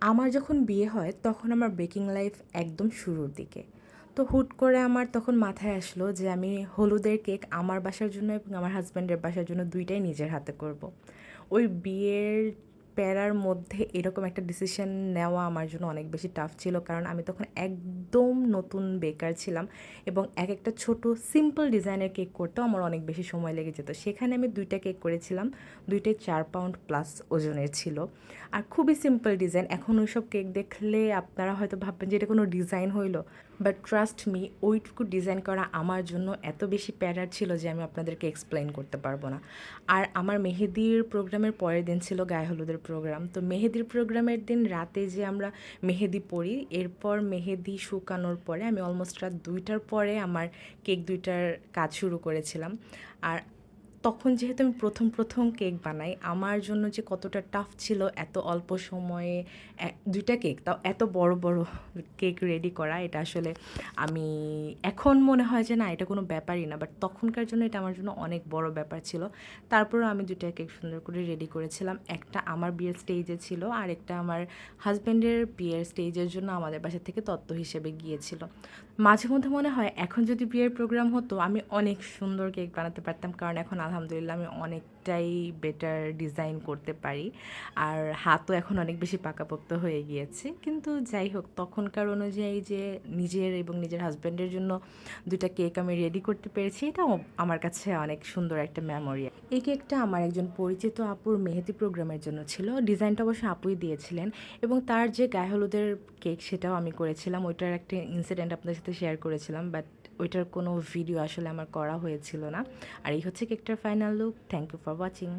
আমার যখন বিয়ে হয় তখন আমার বেকিং লাইফ একদম শুরুর দিকে। তো হুট করে আমার তখন মাথায় আসলো যে আমি হলুদের কেক আমার বাসার জন্য এবং আমার হাজব্যান্ডের বাসার জন্য দুইটাই নিজের হাতে করব। ওই বিয়ের প্যারার মধ্যে এরকম একটা ডিসিশন নেওয়া আমার জন্য অনেক বেশি টাফ ছিল, কারণ আমি তখন একদম নতুন বেকার ছিলাম এবং এক একটা ছোট সিম্পল ডিজাইনের কেক করতেও আমার অনেক বেশি সময় লেগে যেত। সেখানে আমি দুইটা কেক করেছিলাম, দুইটাই 4 পাউন্ড প্লাস ওজনের ছিল আর খুবই সিম্পল ডিজাইন। এখন ওইসব কেক দেখলে আপনারা হয়তো ভাববেন যে এটা কোনো ডিজাইন হইলো, বাট ট্রাস্ট মি, ওইটুকু ডিজাইন করা আমার জন্য এত বেশি প্যারার ছিল যে আমি আপনাদেরকে এক্সপ্লেইন করতে পারবো না। আর আমার মেহেদির প্রোগ্রামের পরের দিন ছিল গায়ে হলুদের প্রোগ্রাম। তো মেহেদির প্রোগ্রামের দিন রাতে যে আমরা মেহেদি পরি, এরপর মেহেদি শুকানোর পরে আমি অলমোস্ট রাত 2টার পরে আমার কেক দুইটার কাজ শুরু করেছিলাম। আর তখন যেহেতু আমি প্রথম কেক বানাই, আমার জন্য যে কতটা টাফ ছিল এত অল্প সময়ে দুইটা কেক, তাও এত বড় বড় কেক রেডি করা, এটা আসলে আমি এখন মনে হয় যে না এটা কোনো ব্যাপারই না, বাট তখনকার জন্য এটা আমার জন্য অনেক বড় ব্যাপার ছিল। তারপরেও আমি দুইটা কেক সুন্দর করে রেডি করেছিলাম। একটা আমার বিয়ের স্টেজে ছিল আর একটা আমার হাজব্যান্ডের বিয়ের স্টেজের জন্য আমাদের বাসা থেকে তত্ত্ব হিসেবে গিয়েছিল। মাঝে মধ্যে মনে হয় এখন যদি বিয়ের প্রোগ্রাম হতো আমি অনেক সুন্দর কেক বানাতে পারতাম, কারণ এখন আলহামদুলিল্লাহ আমি অনেকটাই বেটার ডিজাইন করতে পারি আর হাতও এখন অনেক বেশি পাকাপোক্ত হয়ে গিয়েছে। কিন্তু যাই হোক, তখনকার অনুযায়ী যে নিজের এবং নিজের হাজব্যান্ডের জন্য দুইটা কেক আমি রেডি করতে পেরেছি, এটাও আমার কাছে অনেক সুন্দর একটা মেমোরি। এই কেকটা আমার একজন পরিচিত আপুর মেহেদি প্রোগ্রামের জন্য ছিল, ডিজাইনটা অবশ্য আপুই দিয়েছিলেন এবং তার যে গায়ে হলুদের কেক সেটাও আমি করেছিলাম। ওইটার একটা ইনসিডেন্ট আপনাদের সাথে শেয়ার করেছিলাম, বাট ওইটার কোনো ভিডিও আসলে আমার করা হয়েছিল না। আর এই হচ্ছে কেকটার final look. Thank you for watching.